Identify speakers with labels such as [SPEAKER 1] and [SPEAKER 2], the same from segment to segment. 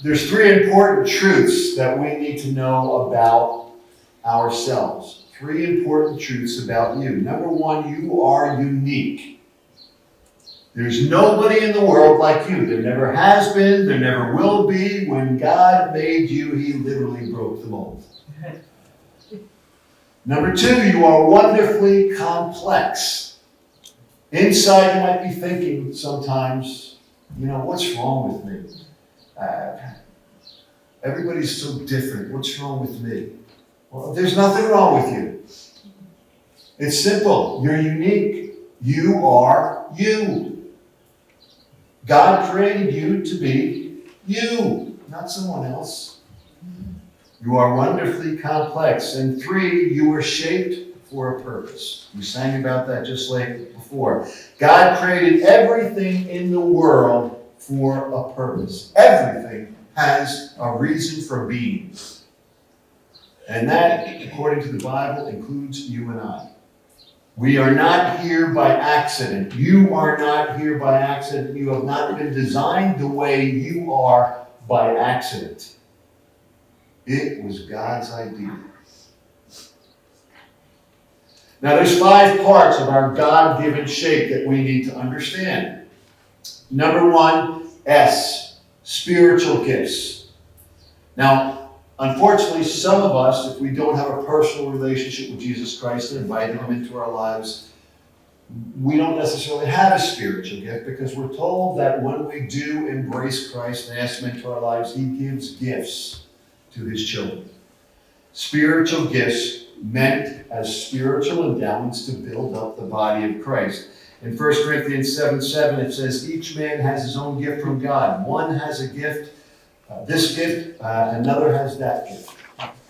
[SPEAKER 1] There's three important truths that we need to know about ourselves. Three important truths about you. Number one, you are unique. There's nobody in the world like you. There never has been, there never will be. When God made you, he literally broke the mold. Number two, you are wonderfully complex. Inside, you might be thinking sometimes, what's wrong with me? Everybody's so different. What's wrong with me? Well, there's nothing wrong with you. It's simple. You're unique. You are you. God created you to be you, not someone else. You are wonderfully complex. And three, you were shaped for a purpose. We sang about that just like before. God created everything in the world for a purpose. Everything has a reason for being. And that, according to the Bible, includes you and I. We are not here by accident. You are not here by accident. You have not been designed the way you are by accident. It was God's idea. Now, there's 5 parts of our God-given shape that we need to understand. Number 1, S, spiritual gifts. Now, unfortunately, some of us, if we don't have a personal relationship with Jesus Christ and invited him into our lives, we don't necessarily have a spiritual gift, because we're told that when we do embrace Christ and ask him into our lives, he gives gifts to his children. Spiritual gifts meant as spiritual endowments to build up the body of Christ. In 1 Corinthians 7:7, it says, each man has his own gift from God. One has a gift, this gift, another has that gift.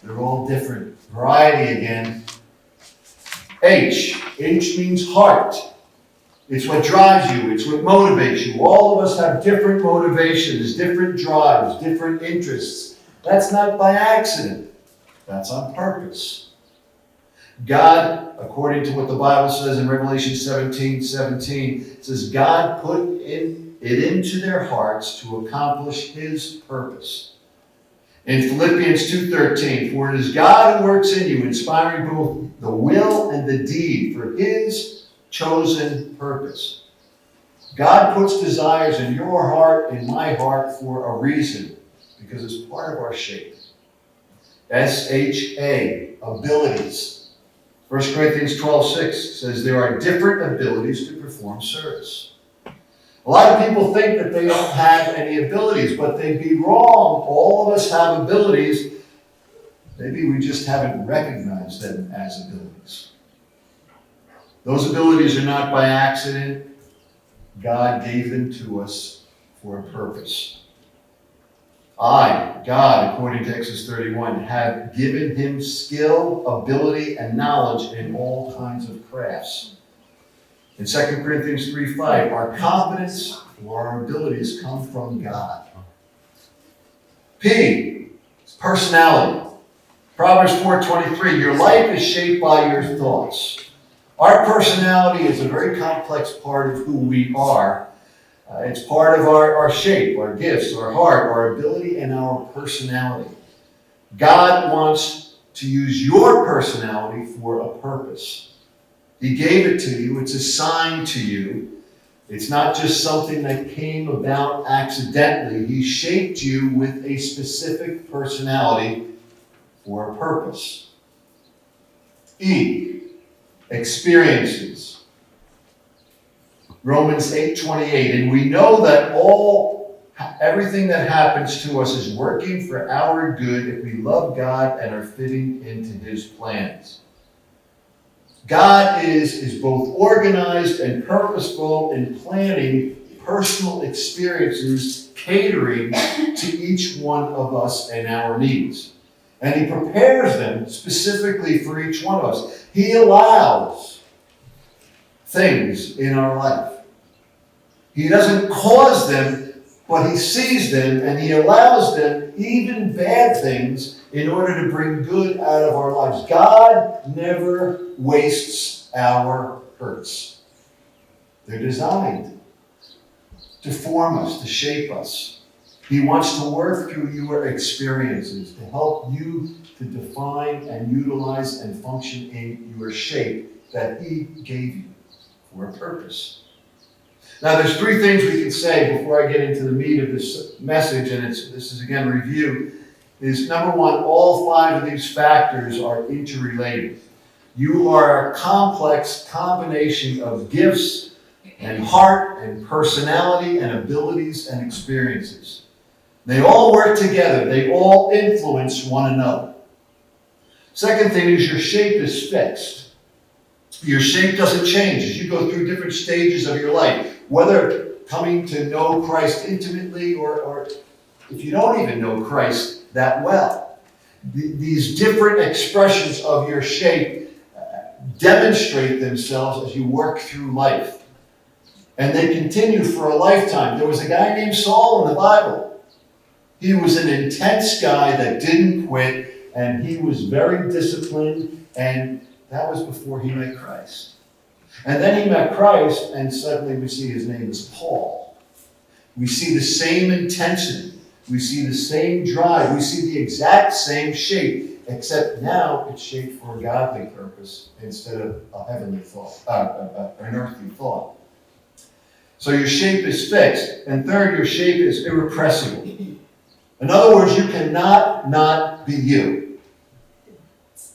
[SPEAKER 1] They're all different. Variety again. H means heart. It's what drives you. It's what motivates you. All of us have different motivations, different drives, different interests. That's not by accident. That's on purpose. God, according to what the Bible says in Revelation 17:17, says God put it into their hearts to accomplish his purpose. In Philippians 2:13, for it is God who works in you, inspiring both the will and the deed for his chosen purpose. God puts desires in your heart, in my heart, for a reason, because it's part of our shape. S-H-A, abilities. 1 Corinthians 12:6 says there are different abilities to perform service. A lot of people think that they don't have any abilities, but they'd be wrong. All of us have abilities. Maybe we just haven't recognized them as abilities. Those abilities are not by accident. God gave them to us for a purpose. I, God, according to Exodus 31, have given him skill, ability, and knowledge in all kinds of crafts. In 2 Corinthians 3:5, our confidence or our abilities come from God. P, personality. Proverbs 4:23, your life is shaped by your thoughts. Our personality is a very complex part of who we are. It's part of our shape, our gifts, our heart, our ability, and our personality. God wants to use your personality for a purpose. He gave it to you. It's assigned to you. It's not just something that came about accidentally. He shaped you with a specific personality for a purpose. E, experiences. Romans 8:28, and we know that everything that happens to us is working for our good if we love God and are fitting into his plans. God is both organized and purposeful in planning personal experiences, catering to each one of us and our needs. And he prepares them specifically for each one of us. He allows things in our life. He doesn't cause them, but he sees them and he allows them, even bad things, in order to bring good out of our lives. God never wastes our hurts. They're designed to form us, to shape us. He wants to work through your experiences to help you to define and utilize and function in your shape that He gave you for a purpose. Now, there's three things we can say before I get into the meat of this message, and this is again review, is number one, all five of these factors are interrelated. You are a complex combination of gifts and heart and personality and abilities and experiences. They all work together. They all influence one another. Second thing is your shape is fixed. Your shape doesn't change as you go through different stages of your life, whether coming to know Christ intimately or if you don't even know Christ that well. These different expressions of your shape demonstrate themselves as you work through life. And they continue for a lifetime. There was a guy named Saul in the Bible. He was an intense guy that didn't quit, and he was very disciplined, and that was before he met Christ. And then he met Christ, and suddenly we see his name is Paul. We see the same intensity. We see the same drive. We see the exact same shape, except now it's shaped for a godly purpose instead of a heavenly thought, an earthly thought. So your shape is fixed. And third, your shape is irrepressible. In other words, you cannot not be you.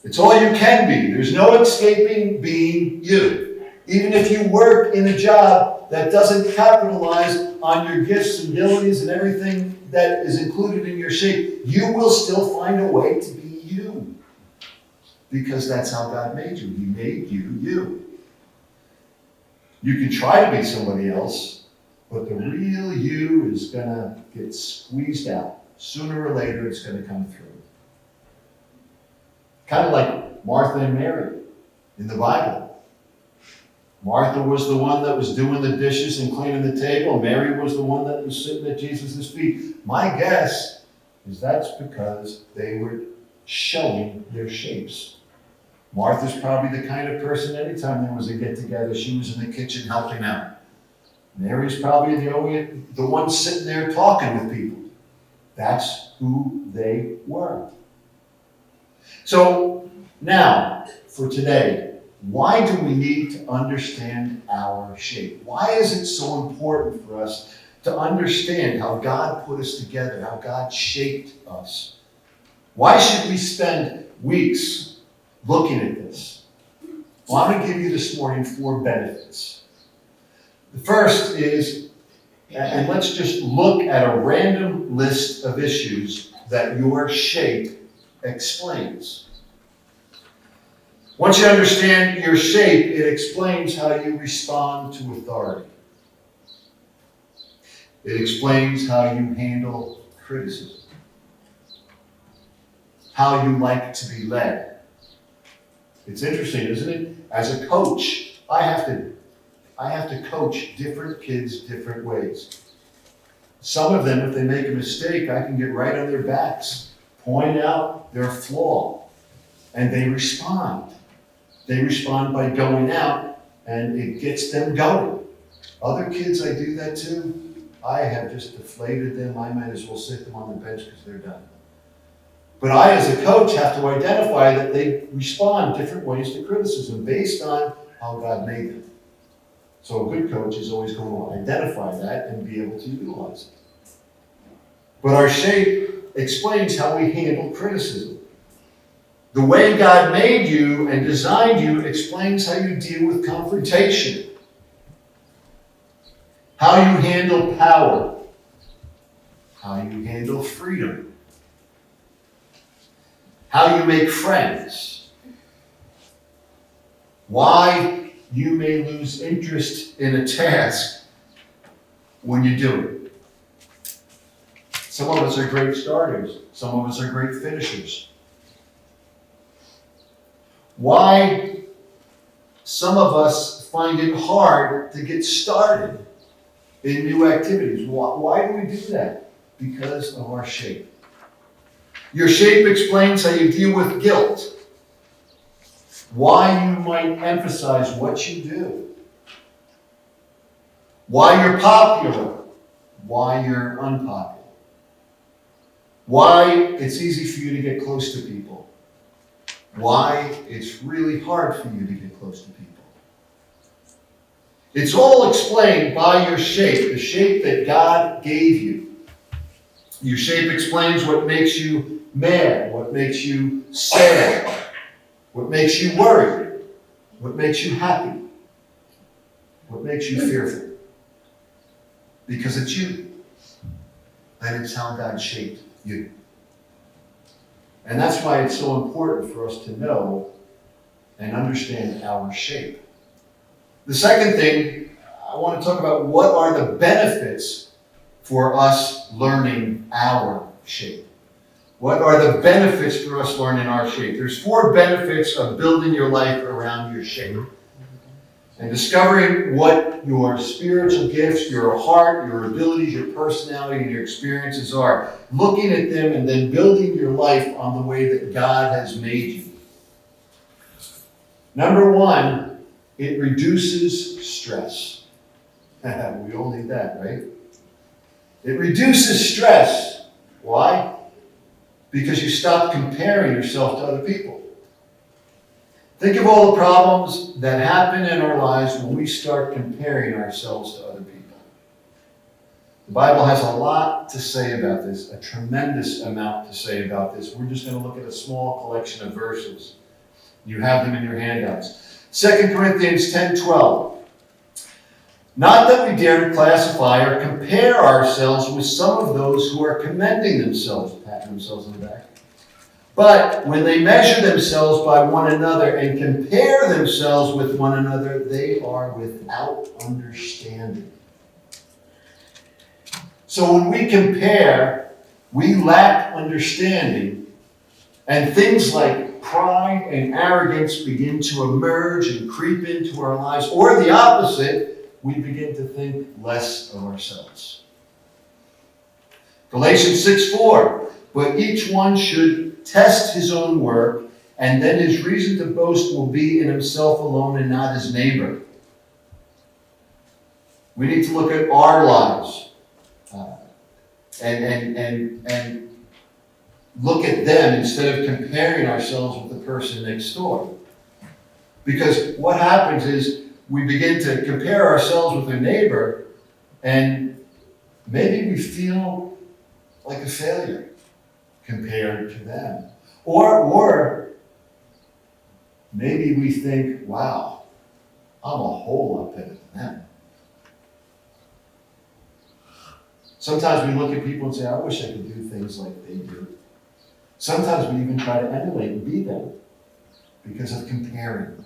[SPEAKER 1] It's all you can be. There's no escaping being you. Even if you work in a job that doesn't capitalize on your gifts and abilities and everything that is included in your shape, you will still find a way to be you. Because that's how God made you. He made you you. You can try to be somebody else, but the real you is going to get squeezed out. Sooner or later, it's going to come through. Kind of like Martha and Mary in the Bible. Martha was the one that was doing the dishes and cleaning the table. Mary was the one that was sitting at Jesus' feet. My guess is that's because they were showing their shapes. Martha's probably the kind of person, anytime there was a get-together, she was in the kitchen helping out. Mary's probably the one sitting there talking with people. That's who they were. So now, for today, why do we need to understand our shape? Why is it so important for us to understand how God put us together, how God shaped us? Why should we spend weeks looking at this? Well, I'm going to give you this morning 4 benefits. The first is, and let's just look at a random list of issues that your shape explains. Once you understand your shape, it explains how you respond to authority. It explains how you handle criticism. How you like to be led. It's interesting, isn't it? As a coach, I have to coach different kids different ways. Some of them, if they make a mistake, I can get right on their backs, point out their flaw, and they respond. They respond by going out, and it gets them going. Other kids, I do that too. I have just deflated them. I might as well sit them on the bench because they're done. But I, as a coach, have to identify that they respond different ways to criticism based on how God made them. So a good coach is always going to identify that and be able to utilize it. But our shape explains how we handle criticism. The way God made you and designed you explains how you deal with confrontation. How you handle power. How you handle freedom. How you make friends. Why you may lose interest in a task when you do it. Some of us are great starters. Some of us are great finishers. Why some of us find it hard to get started in new activities. Why do we do that? Because of our shape. Your shape explains how you deal with guilt. Why you might emphasize what you do. Why you're popular. Why you're unpopular. Why it's easy for you to get close to people. Why it's really hard for you to get close to people. It's all explained by your shape, the shape that God gave you. Your shape explains what makes you mad, what makes you sad, what makes you worried, what makes you happy, what makes you fearful. Because it's you. And it's how God shaped you. And that's why it's so important for us to know and understand our shape. The second thing, I want to talk about what are the benefits for us learning our shape. What are the benefits for us learning our shape? There's 4 benefits of building your life around your shape. And discovering what your spiritual gifts, your heart, your abilities, your personality, and your experiences are. Looking at them and then building your life on the way that God has made you. Number 1, it reduces stress. We all need that, right? It reduces stress. Why? Because you stop comparing yourself to other people. Think of all the problems that happen in our lives when we start comparing ourselves to other people. The Bible has a lot to say about this, a tremendous amount to say about this. We're just going to look at a small collection of verses. You have them in your handouts. 2 Corinthians 10:12. Not that we dare to classify or compare ourselves with some of those who are commending themselves, patting themselves on the back. But when they measure themselves by one another and compare themselves with one another, they are without understanding. So when we compare, we lack understanding, and things like pride and arrogance begin to emerge and creep into our lives, or the opposite, we begin to think less of ourselves. Galatians 6:4, but each one should test his own work, and then his reason to boast will be in himself alone and not his neighbor. We need to look at our lives and look at them instead of comparing ourselves with the person next door. Because what happens is we begin to compare ourselves with our neighbor, and maybe we feel like a failure compared to them. Or maybe we think, wow, I'm a whole lot better than them. Sometimes we look at people and say, I wish I could do things like they do. Sometimes we even try to emulate and be them because of comparing.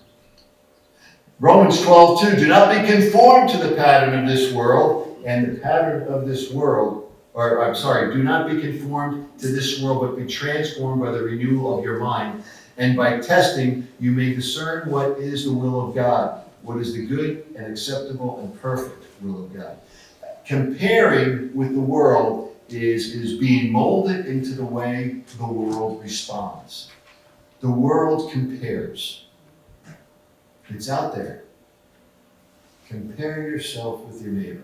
[SPEAKER 1] Romans 12:2, do not be conformed to the pattern of this world, and the pattern of this world, do not be conformed to this world, but be transformed by the renewal of your mind. And by testing, you may discern what is the will of God, what is the good and acceptable and perfect will of God. Comparing with the world is being molded into the way the world responds. The world compares. It's out there. Compare yourself with your neighbor.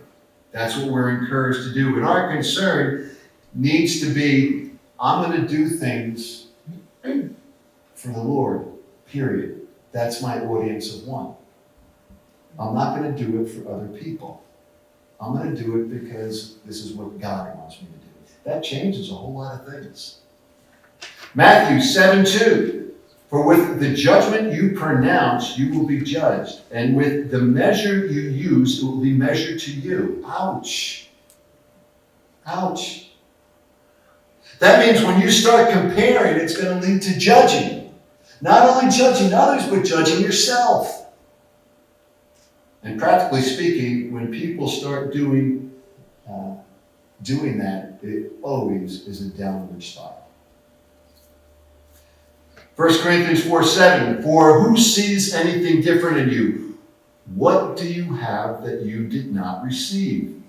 [SPEAKER 1] That's what we're encouraged to do. And our concern needs to be, I'm going to do things for the Lord, period. That's my audience of one. I'm not going to do it for other people. I'm going to do it because this is what God wants me to do. That changes a whole lot of things. Matthew 7:2. For with the judgment you pronounce, you will be judged. And with the measure you use, it will be measured to you. Ouch. Ouch. That means when you start comparing, it's going to lead to judging. Not only judging others, but judging yourself. And practically speaking, when people start doing that, it always is a downward spiral. 1 Corinthians 4:7, for who sees anything different in you? What do you have that you did not receive?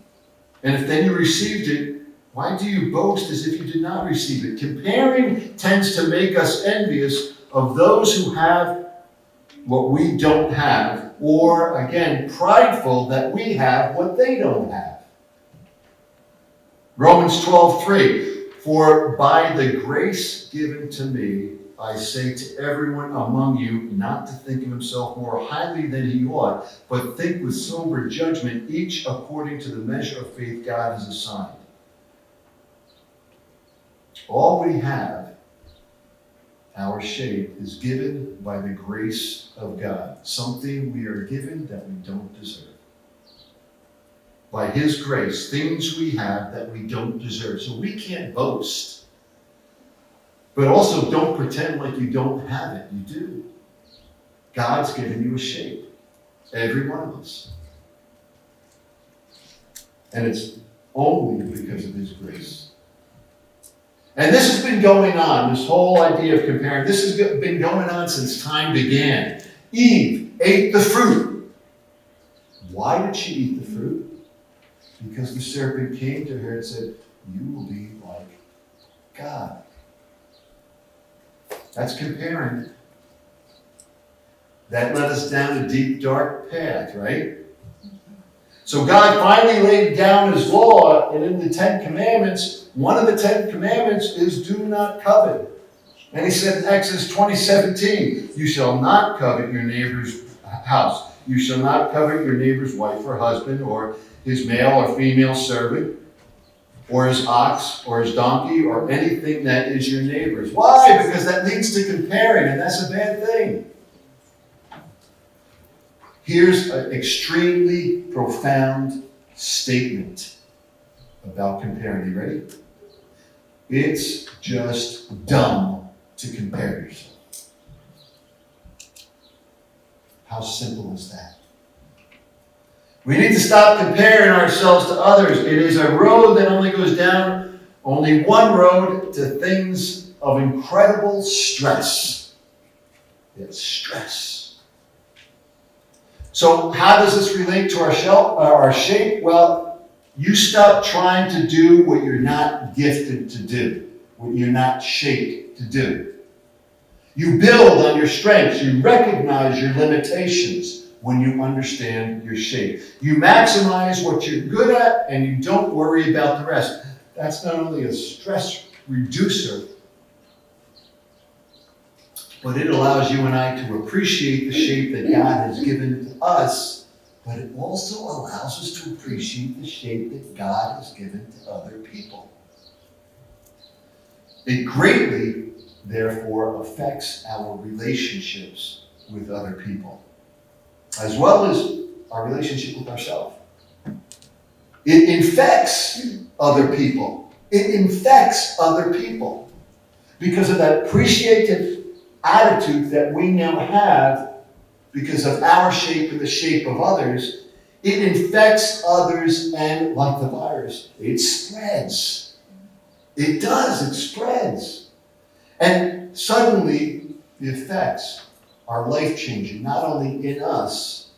[SPEAKER 1] And if then you received it, why do you boast as if you did not receive it? Comparing tends to make us envious of those who have what we don't have, or again, prideful that we have what they don't have. Romans 12:3. For by the grace given to me, I say to everyone among you not to think of himself more highly than he ought, but think with sober judgment, each according to the measure of faith God has assigned. All we have, our shape, is given by the grace of God. Something we are given that we don't deserve. By his grace, things we have that we don't deserve. So we can't boast. But also don't pretend like you don't have it. You do. God's given you a shape. Every one of us. And it's only because of his grace. And this has been going on, this whole idea of comparing. This has been going on since time began. Eve ate the fruit. Why did she eat the fruit? Because the serpent came to her and said, you will be like God. That's comparing. That led us down a deep, dark path, right? So God finally laid down his law, and in the Ten Commandments, one of the Ten Commandments is do not covet. And he said in Exodus 20:17, you shall not covet your neighbor's house. You shall not covet your neighbor's wife or husband, or his male or female servant, or his ox, or his donkey, or anything that is your neighbor's. Why? Because that leads to comparing, and that's a bad thing. Here's an extremely profound statement about comparing. You ready? It's just dumb to compare yourself. How simple is that? We need to stop comparing ourselves to others. It is a road that only goes down, only one road to things of incredible stress. It's stress. So how does this relate to our shape? Well, you stop trying to do what you're not gifted to do, what you're not shaped to do. You build on your strengths. You recognize your limitations when you understand your shape. You maximize what you're good at, and you don't worry about the rest. That's not only a stress reducer, but it allows you and I to appreciate the shape that God has given to us, but it also allows us to appreciate the shape that God has given to other people. It greatly, therefore, affects our relationships with other people, as well as our relationship with ourselves. It infects other people. It infects other people because of that appreciative attitude that we now have because of our shape and the shape of others. It infects others, and like the virus, it spreads. It does, it spreads. And suddenly, the effects are life-changing, not only in us,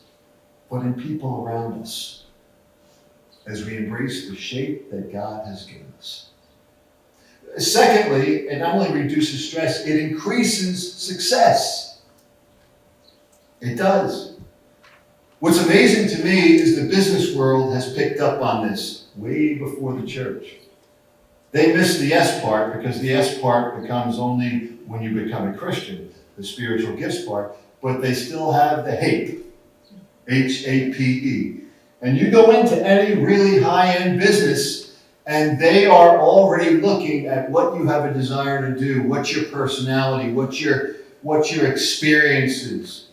[SPEAKER 1] but in people around us, as we embrace the shape that God has given us. Secondly, it not only reduces stress, it increases success. It does. What's amazing to me is the business world has picked up on this way before the church. They miss the S part because the S part becomes only when you become a Christian, the spiritual gifts part, but they still have the HAPE, H-A-P-E. And you go into any really high-end business, and they are already looking at what you have a desire to do, what's your personality, what's your experiences,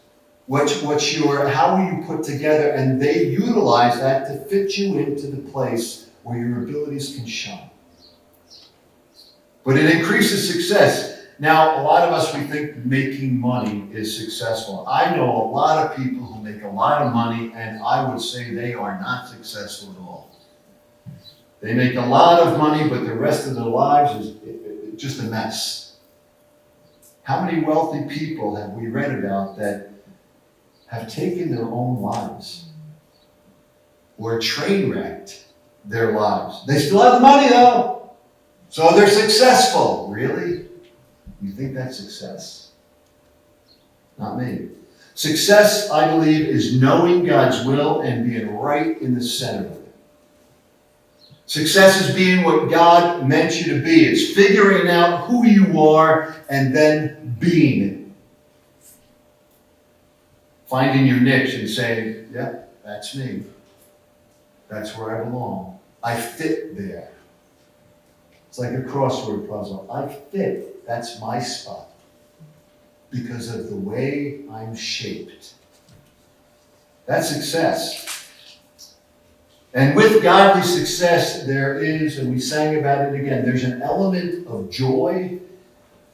[SPEAKER 1] how are you put together, and they utilize that to fit you into the place where your abilities can shine. But it increases success. Now, a lot of us, we think making money is successful. I know a lot of people who make a lot of money, and I would say they are not successful at all. They make a lot of money, but the rest of their lives is just a mess. How many wealthy people have we read about that have taken their own lives or train wrecked their lives? They still have the money, though, so they're successful. Really? You think that's success? Not me. Success, I believe, is knowing God's will and being right in the center of it. Success is being what God meant you to be. It's figuring out who you are and then being it. Finding your niche and saying, yep, that's me. That's where I belong. I fit there. It's like a crossword puzzle. I fit. That's my spot. Because of the way I'm shaped. That's success. And with godly success, there is, and we sang about it again, there's an element of joy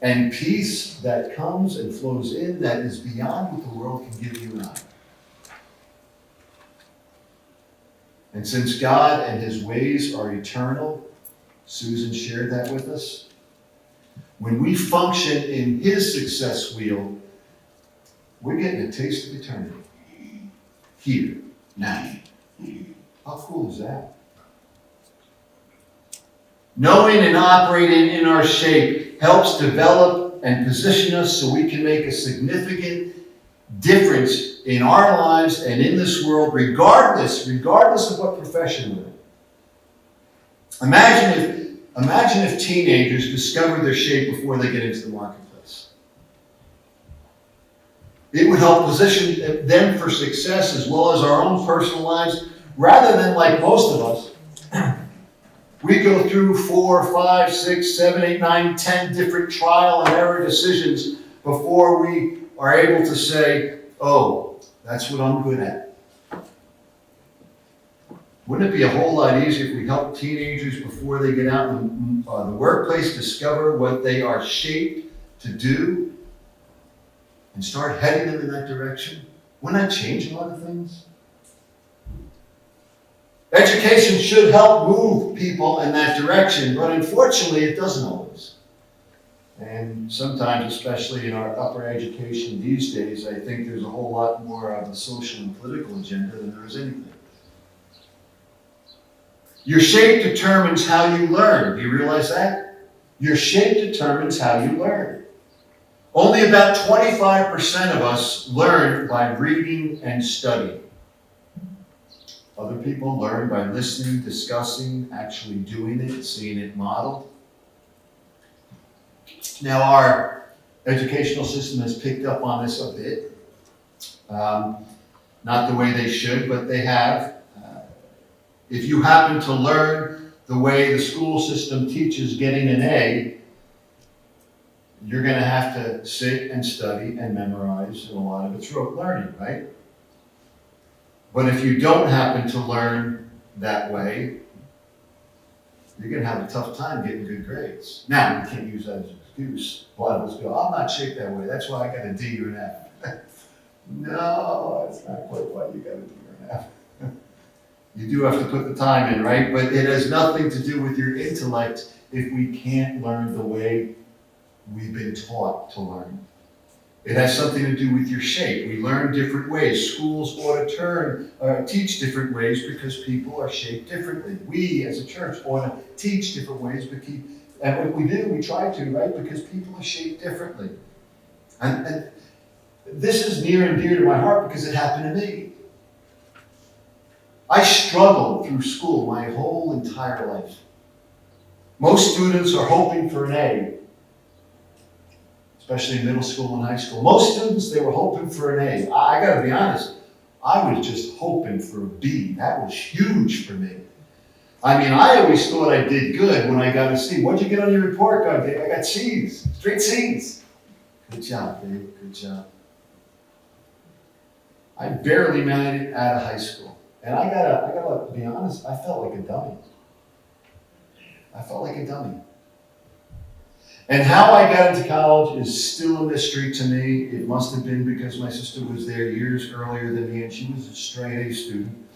[SPEAKER 1] and peace that comes and flows in that is beyond what the world can give you and I. And since God and his ways are eternal, Susan shared that with us, when we function in his success wheel, we're getting a taste of eternity. Here, now. How cool is that? Knowing and operating in our shape helps develop and position us so we can make a significant difference in our lives and in this world, regardless of what profession we're in. Imagine if teenagers discovered their shape before they get into the marketplace. It would help position them for success as well as our own personal lives, rather than like most of us, we go through 4, 5, 6, 7, 8, 9, 10 different trial and error decisions before we are able to say, oh, that's what I'm good at. Wouldn't it be a whole lot easier if we helped teenagers before they get out in the workplace discover what they are shaped to do and start heading them in that direction? Wouldn't that change a lot of things? Education should help move people in that direction, but unfortunately it doesn't always. And sometimes, especially in our upper education these days, I think there's a whole lot more of a social and political agenda than there is anything. Your shape determines how you learn. Do you realize that? Your shape determines how you learn. Only about 25% of us learn by reading and studying. Other people learn by listening, discussing, actually doing it, seeing it modeled. Now, our educational system has picked up on this a bit. Not the way they should, but they have. If you happen to learn the way the school system teaches getting an A, you're going to have to sit and study and memorize, and a lot of it's rote learning, right? But if you don't happen to learn that way, you're going to have a tough time getting good grades. Now, you can't use that as an excuse. A lot of us go, I'm not shaped that way. That's why I got a D or an F. No, that's not quite why you got a D or an F. You do have to put the time in, right? But it has nothing to do with your intellect if we can't learn the way we've been taught to learn. It has something to do with your shape. We learn different ways. Schools ought to teach different ways because people are shaped differently. We, as a church, ought to teach different ways, and what we do, we try to, right? Because people are shaped differently. And this is near and dear to my heart because it happened to me. I struggled through school my whole entire life. Most students are hoping for an A, especially in middle school and high school. Most students, they were hoping for an A. I got to be honest, I was just hoping for a B. That was huge for me. I mean, I always thought I did good when I got a C. What'd you get on your report card, Dave? I got C's, straight C's. Good job, Dave, good job. I barely made it out of high school. And I gotta be honest, I felt like a dummy. And how I got into college is still a mystery to me. It must have been because my sister was there years earlier than me, and she was a straight A student.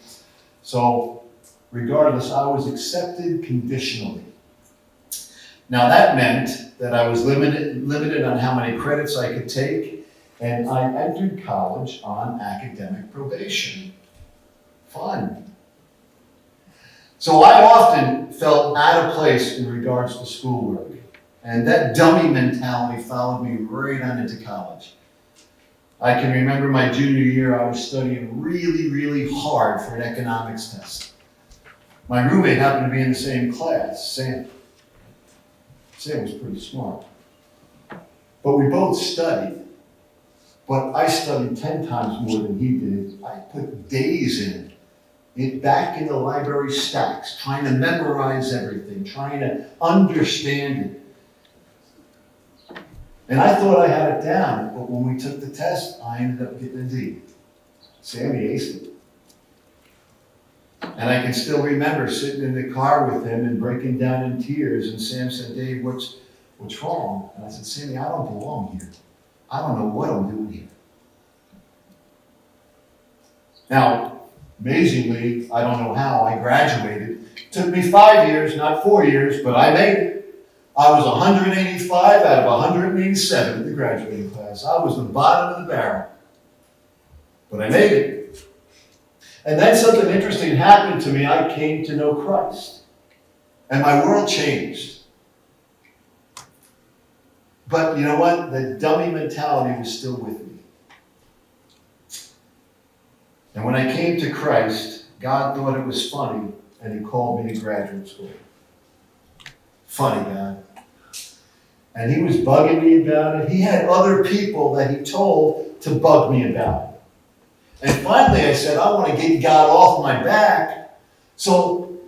[SPEAKER 1] So, regardless, I was accepted conditionally. Now that meant that I was limited on how many credits I could take, and I entered college on academic probation. Fun. So I often felt out of place in regards to schoolwork. And that dummy mentality followed me right on into college. I can remember my junior year, I was studying really, really hard for an economics test. My roommate happened to be in the same class, Sam. Sam was pretty smart. But we both studied. But I studied 10 times more than he did. I put days in it, back in the library stacks, trying to memorize everything, trying to understand it. And I thought I had it down, but when we took the test, I ended up getting a D. Sammy aced it. And I can still remember sitting in the car with him and breaking down in tears, and Sam said, Dave, what's wrong? And I said, Sammy, I don't belong here. I don't know what I'm doing here. Now, amazingly, I don't know how, I graduated. It took me 5 years, not 4 years, but I made it. I was 185 out of 187 in the graduating class. I was the bottom of the barrel. But I made it. And then something interesting happened to me. I came to know Christ. And my world changed. But you know what? The dummy mentality was still with me. And when I came to Christ, God thought it was funny, and he called me to graduate school. Funny, God. And he was bugging me about it. He had other people that he told to bug me about it. And finally I said, I want to get God off my back, so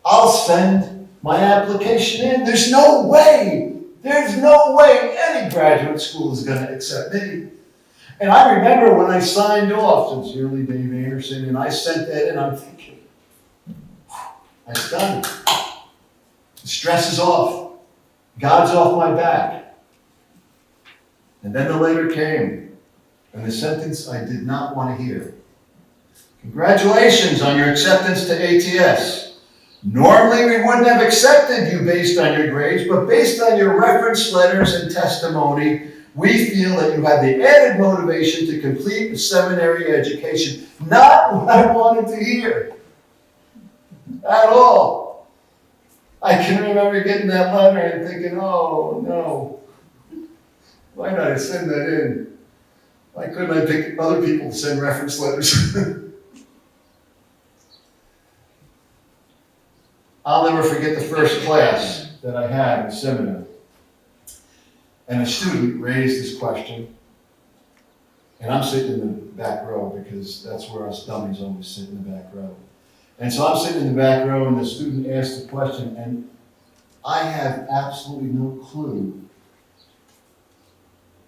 [SPEAKER 1] I'll send my application in. There's no way any graduate school is going to accept me. And I remember when I signed off, sincerely Dave Anderson, and I sent that in, I'm thinking, I've done it. The stress is off. God's off my back. And then the letter came, and the sentence I did not want to hear. Congratulations on your acceptance to ATS. Normally we wouldn't have accepted you based on your grades, but based on your reference letters and testimony, we feel that you have the added motivation to complete a seminary education. Not what I wanted to hear. At all. I can remember getting that letter and thinking, oh no. Why not I send that in? Why couldn't I pick other people to send reference letters? I'll never forget the first class that I had in seminary. And a student raised this question, and I'm sitting in the back row because that's where us dummies always sit, in the back row. And so I'm sitting in the back row, and the student asked the question, and I have absolutely no clue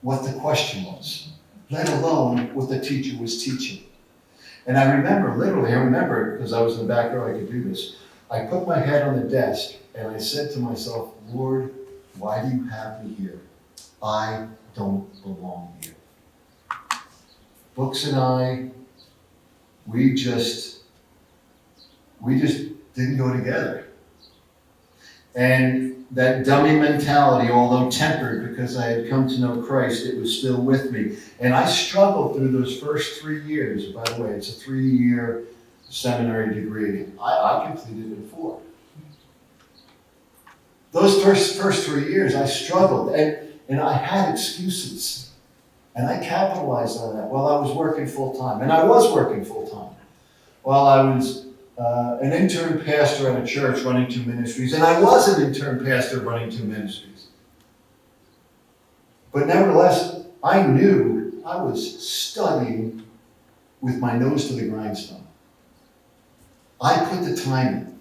[SPEAKER 1] what the question was, let alone what the teacher was teaching. And I remember, because I was in the back row, I could do this. I put my head on the desk, and I said to myself, Lord, why do you have me here? I don't belong here. Books and I, we just didn't go together. And that dummy mentality, although tempered because I had come to know Christ, it was still with me. And I struggled through those first 3 years. By the way, it's a 3-year seminary degree. I completed it in 4. Those first 3 years, I struggled. And I had excuses. And I capitalized on that while I was working full-time. And I was working full-time while I was an intern pastor at a church running 2 ministries. And I was an intern pastor running 2 ministries. But nevertheless, I knew I was studying with my nose to the grindstone. I put the time in.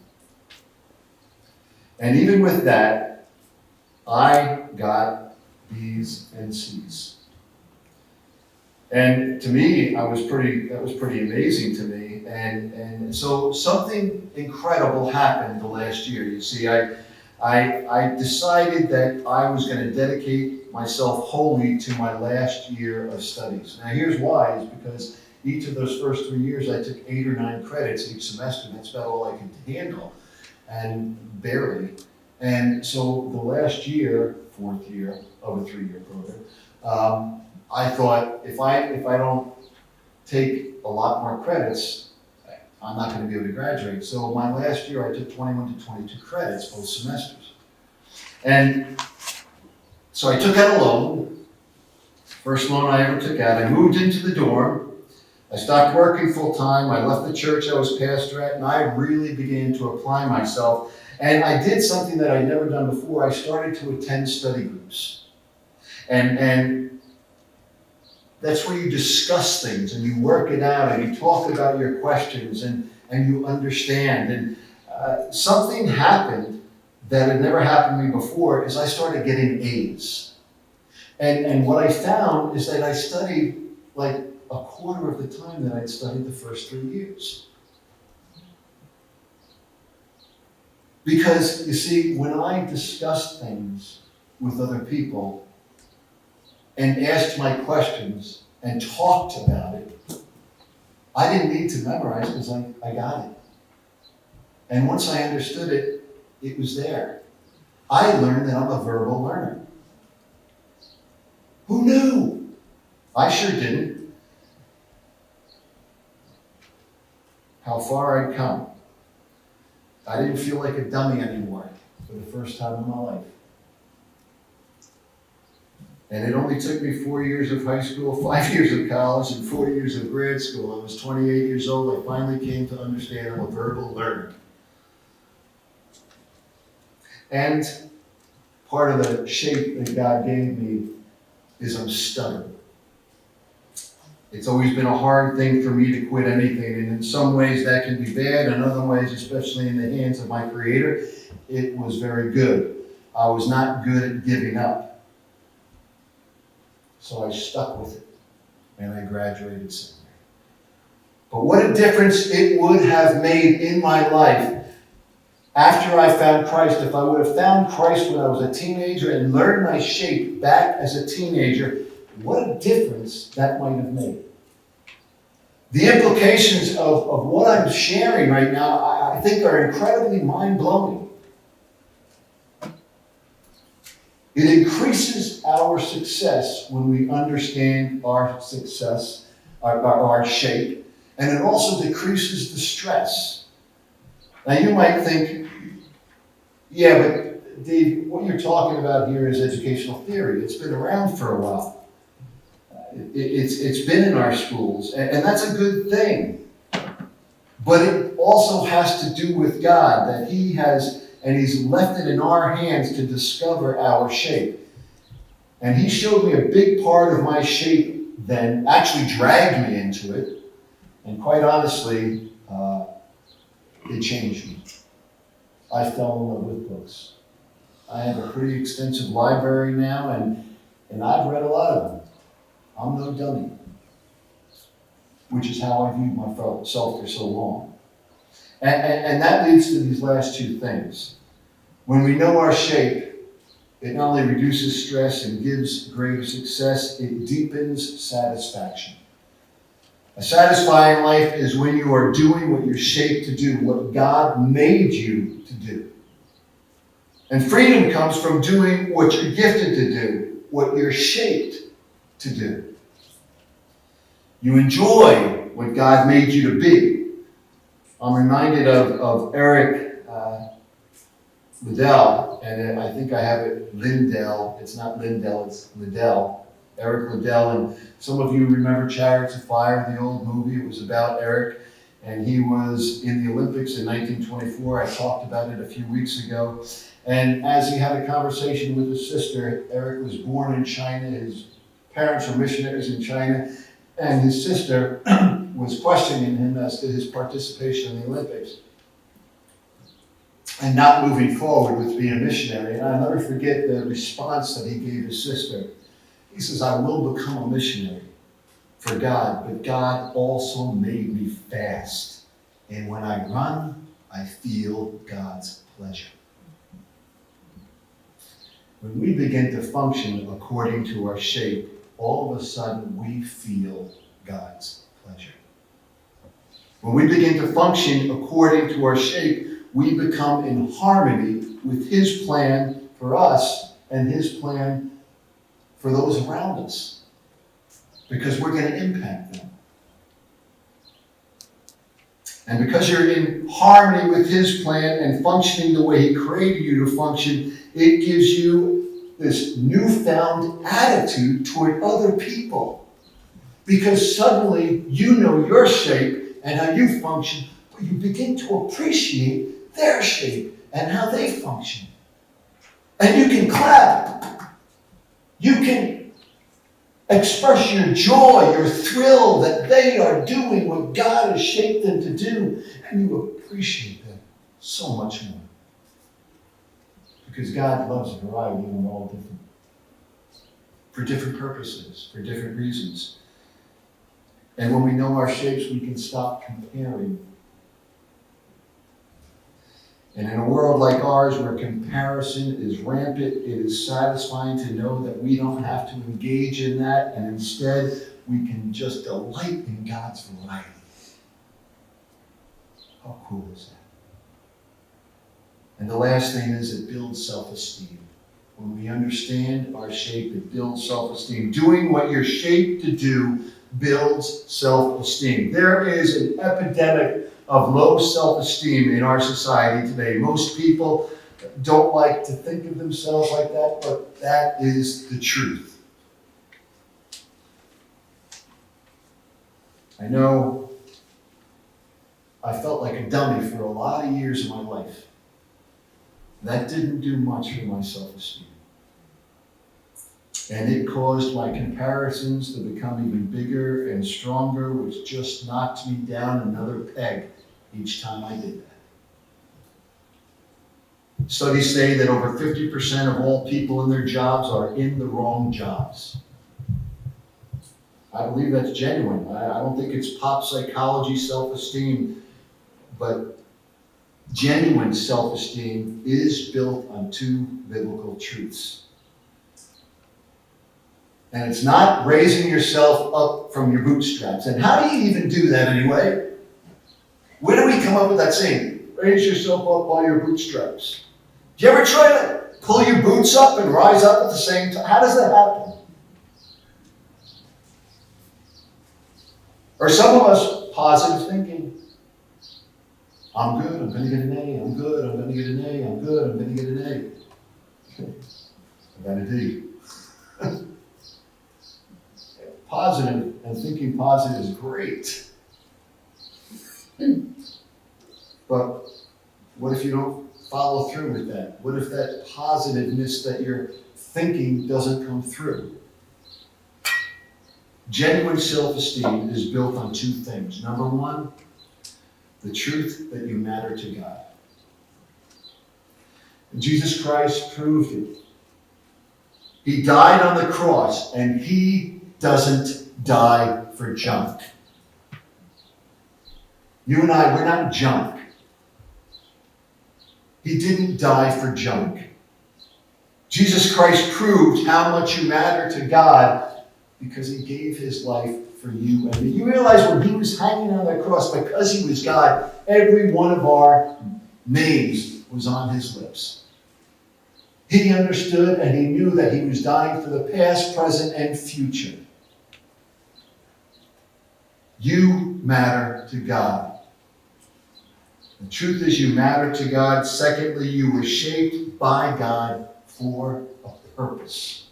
[SPEAKER 1] And even with that, I got B's and C's. And to me, that was pretty amazing to me. And so something incredible happened the last year. You see, I decided that I was going to dedicate myself wholly to my last year of studies. Now here's why, is because each of those first 3 years I took 8 or 9 credits each semester. That's about all I could handle, and barely. And so the last year, 4th year of a 3-year program, I thought if I don't take a lot more credits, I'm not going to be able to graduate. So my last year, I took 21 to 22 credits, both semesters. And so I took out a loan, first loan I ever took out. I moved into the dorm. I stopped working full time. I left the church I was pastor at, and I really began to apply myself. And I did something that I'd never done before. I started to attend study groups. And that's where you discuss things and you work it out and you talk about your questions and you understand. And something happened that had never happened to me before is I started getting A's. And what I found is that I studied like a quarter of the time that I'd studied the first 3 years. Because, you see, when I discussed things with other people and asked my questions and talked about it, I didn't need to memorize because I got it. And once I understood it, it was there. I learned that I'm a verbal learner. Who knew? I sure didn't. How far I'd come. I didn't feel like a dummy anymore for the first time in my life. And it only took me 4 years of high school, 5 years of college, and 4 years of grad school. I was 28 years old. I finally came to understand I'm a verbal learner. And part of the shape that God gave me is I'm stubborn. It's always been a hard thing for me to quit anything, and in some ways that can be bad, and in other ways, especially in the hands of my Creator, it was very good. I was not good at giving up. So I stuck with it, and I graduated seminary. But what a difference it would have made in my life after I found Christ. If I would have found Christ when I was a teenager and learned my shape back as a teenager, what a difference that might have made. The implications of what I'm sharing right now, I think, are incredibly mind-blowing. It increases our success when we understand our success, our shape, and it also decreases the stress. Now you might think, yeah, but Dave, what you're talking about here is educational theory. It's been around for a while. It's been in our schools, and that's a good thing. But it also has to do with God, that He has, and He's left it in our hands to discover our shape. And He showed me a big part of my shape then, actually dragged me into it, and quite honestly, it changed me. I fell in love with books. I have a pretty extensive library now, and I've read a lot of them. I'm no dummy, which is how I viewed myself for so long. And that leads to these last two things. When we know our shape, it not only reduces stress and gives greater success, it deepens satisfaction. A satisfying life is when you are doing what you're shaped to do, what God made you to do. And freedom comes from doing what you're gifted to do, what you're shaped to do. You enjoy what God made you to be. I'm reminded of Eric Liddell, and I think I have it Lindell. It's not Lindell, it's Liddell. Eric Liddell, and some of you remember Chariots of Fire, the old movie. It was about Eric, and he was in the Olympics in 1924. I talked about it a few weeks ago. And as he had a conversation with his sister, Eric was born in China. His parents were missionaries in China, and his sister was questioning him as to his participation in the Olympics and not moving forward with being a missionary. And I'll never forget the response that he gave his sister. He says, I will become a missionary for God, but God also made me fast. And when I run, I feel God's pleasure. When we begin to function according to our shape, all of a sudden we feel God's pleasure. When we begin to function according to our shape, we become in harmony with His plan for us and His plan for those around us, because we're going to impact them. And because you're in harmony with His plan and functioning the way He created you to function, it gives you this newfound attitude toward other people. Because suddenly you know your shape and how you function, but you begin to appreciate their shape and how they function. And you can clap. You can express your joy, your thrill that they are doing what God has shaped them to do. And you appreciate them so much more. Because God loves variety and all different, for different purposes, for different reasons. And when we know our shapes, we can stop comparing. And in a world like ours where comparison is rampant, it is satisfying to know that we don't have to engage in that, and instead we can just delight in God's variety. How cool is that? And the last thing is it builds self-esteem. When we understand our shape, it builds self-esteem. Doing what you're shaped to do builds self-esteem. There is an epidemic of low self-esteem in our society today. Most people don't like to think of themselves like that, but that is the truth. I know I felt like a dummy for a lot of years of my life. That didn't do much for my self-esteem. And it caused my comparisons to become even bigger and stronger, which just knocked me down another peg each time I did that. Studies say that over 50% of all people in their jobs are in the wrong jobs. I believe that's genuine. I don't think it's pop psychology self-esteem, but genuine self-esteem is built on two biblical truths. And it's not raising yourself up from your bootstraps. And how do you even do that anyway? Where do we come up with that saying? Raise yourself up by your bootstraps. Do you ever try to pull your boots up and rise up at the same time? How does that happen? Or some of us, positive thinking. I'm good, I'm going to get an A. I'm good, I'm going to get an A. I'm good, I'm going to get an A. I got a D. Positive and thinking positive is great. But what if you don't follow through with that? What if that positiveness that you're thinking doesn't come through? Genuine self-esteem is built on two things. Number one, the truth that you matter to God. And Jesus Christ proved it. He died on the cross, and he doesn't die for junk. You and I, we're not junk. He didn't die for junk. Jesus Christ proved how much you matter to God because he gave his life for you and me. You realize when he was hanging on that cross, because he was God, every one of our names was on his lips. He understood and he knew that he was dying for the past, present, and future. You matter to God. The truth is you matter to God. Secondly, you were shaped by God for a purpose.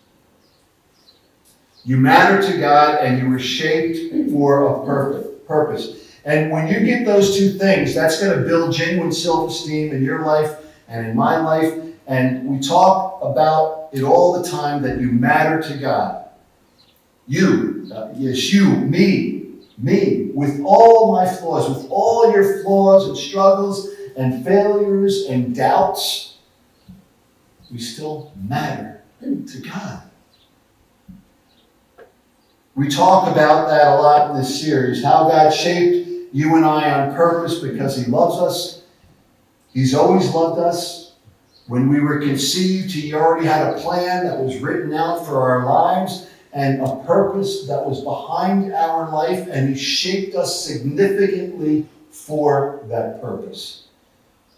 [SPEAKER 1] You matter to God and you were shaped for a purpose. And when you get those two things, that's going to build genuine self-esteem in your life and in my life. And we talk about it all the time that you matter to God. You, yes, you, me, with all my flaws, with all your flaws and struggles and failures and doubts, we still matter to God. We talk about that a lot in this series, how God shaped you and I on purpose because he loves us. He's always loved us. When we were conceived, he already had a plan that was written out for our lives and a purpose that was behind our life, and he shaped us significantly for that purpose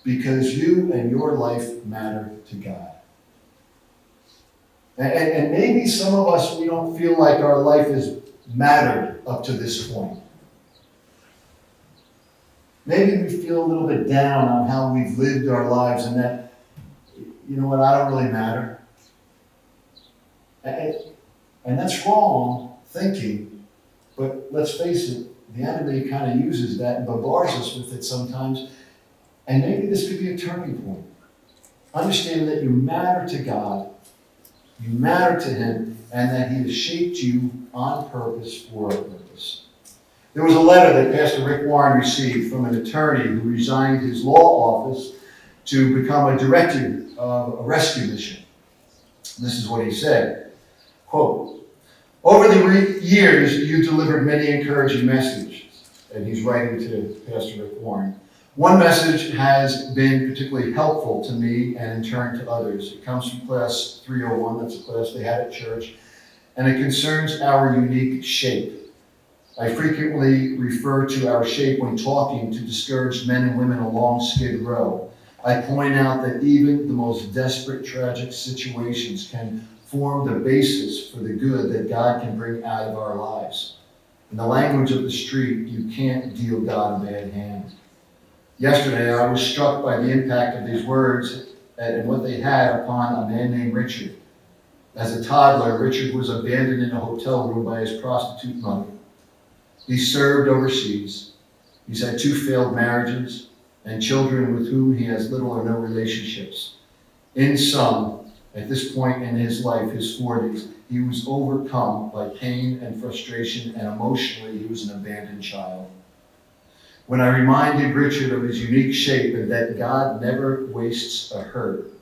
[SPEAKER 1] because you and your life matter to God. And maybe some of us, we don't feel like our life has mattered up to this point. Maybe we feel a little bit down on how we've lived our lives and that, you know what, I don't really matter. And that's wrong thinking But let's face it, the enemy kind of uses that and bombards us with it sometimes. And maybe this could be a turning point. Understand that you matter to God, you matter to Him, and that He has shaped you on purpose for a purpose. There was a letter that Pastor Rick Warren received from an attorney who resigned his law office to become a director of a rescue mission. This is what he said, quote, "Over the years, you delivered many encouraging messages." And he's writing to Pastor Rick Warren. "One message has been particularly helpful to me and in turn to others. It comes from class 301, that's a class they had at church, and it concerns our unique shape. I frequently refer to our shape when talking to discouraged men and women along Skid Row. I point out that even the most desperate, tragic situations can form the basis for the good that God can bring out of our lives. In the language of the street, you can't deal God a bad hand. Yesterday, I was struck by the impact of these words and what they had upon a man named Richard. As a toddler, Richard was abandoned in a hotel room by his prostitute mother. He served overseas. He's had 2 failed marriages and children with whom he has little or no relationships. In sum, at this point in his life, his 40s, he was overcome by pain and frustration, and emotionally he was an abandoned child. When I reminded Richard of his unique shape and that God never wastes a hurt,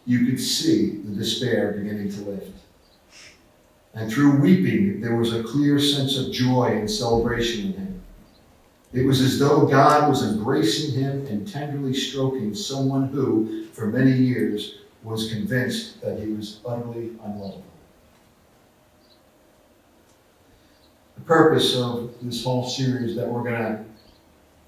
[SPEAKER 1] you could see the despair beginning to lift. And through weeping, there was a clear sense of joy and celebration in him. It was as though God was embracing him and tenderly stroking someone who, for many years, was convinced that he was utterly unlovable." The purpose of this whole series that we're going to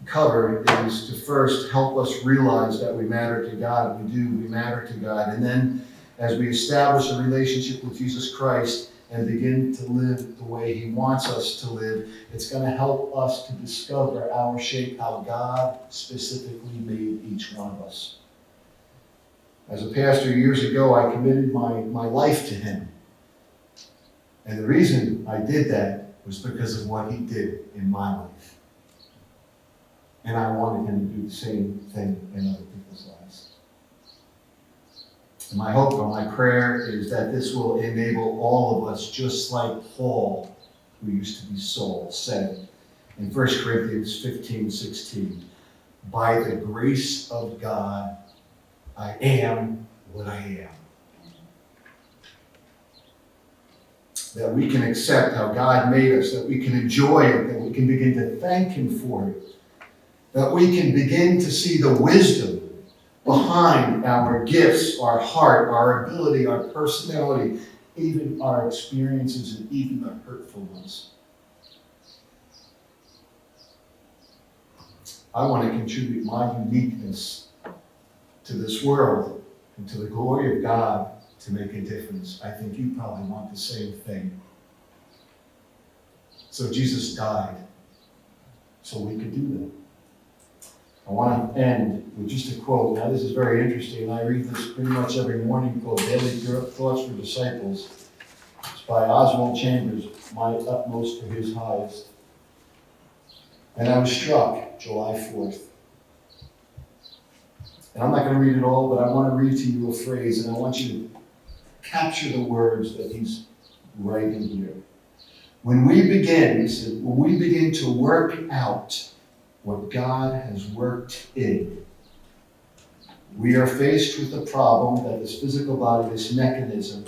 [SPEAKER 1] cover is to first help us realize that we matter to God. We matter to God. And then as we establish a relationship with Jesus Christ and begin to live the way He wants us to live, it's going to help us to discover our shape, how God specifically made each one of us. As a pastor years ago, I committed my life to Him. And the reason I did that was because of what He did in my life. And I wanted Him to do the same thing in other people's lives. And my hope and my prayer is that this will enable all of us, just like Paul, who used to be Saul, said in 1 Corinthians 15:16, "By the grace of God, I am what I am." That we can accept how God made us, that we can enjoy it, that we can begin to thank Him for it, that we can begin to see the wisdom behind our gifts, our heart, our ability, our personality, even our experiences, and even the hurtful ones. I want to contribute my uniqueness to this world and to the glory of God to make a difference. I think you probably want the same thing. So Jesus died so we could do that. I want to end with just a quote. Now, this is very interesting. I read this pretty much every morning, called Daily Thoughts for Disciples. It's by Oswald Chambers, "My utmost for His highest." And I was struck July 4th. And I'm not going to read it all, but I want to read to you a phrase, and I want you to capture the words that he's writing here. When we begin, he said, when we begin to work out what God has worked in, we are faced with the problem that this physical body, this mechanism,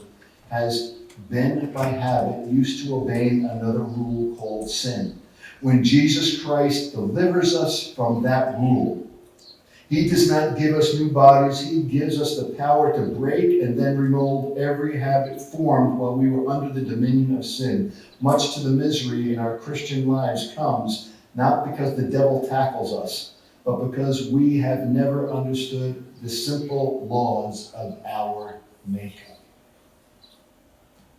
[SPEAKER 1] has been by habit used to obeying another rule called sin. When Jesus Christ delivers us from that rule, He does not give us new bodies. He gives us the power to break and then remold every habit formed while we were under the dominion of sin. Much to the misery in our Christian lives comes not because the devil tackles us, but because we have never understood the simple laws of our makeup.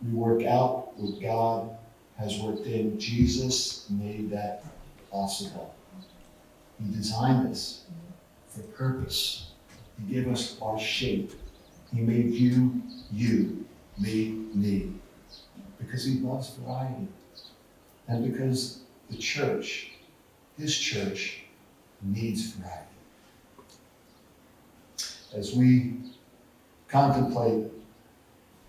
[SPEAKER 1] We work out what God has worked in. Jesus made that possible. He designed us for purpose. He gave us our shape. He made you, made me. Because He loves variety. and because the church, his church, needs variety. As we contemplate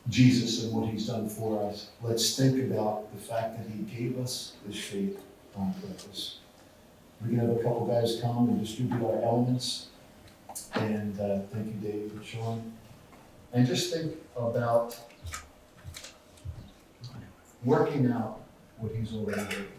[SPEAKER 1] Jesus and what he's done for us, let's think about the fact that he gave us this shape on purpose. We can have a couple guys come and distribute our elements. And thank you, David and Sean. And just think about working out what he's already worked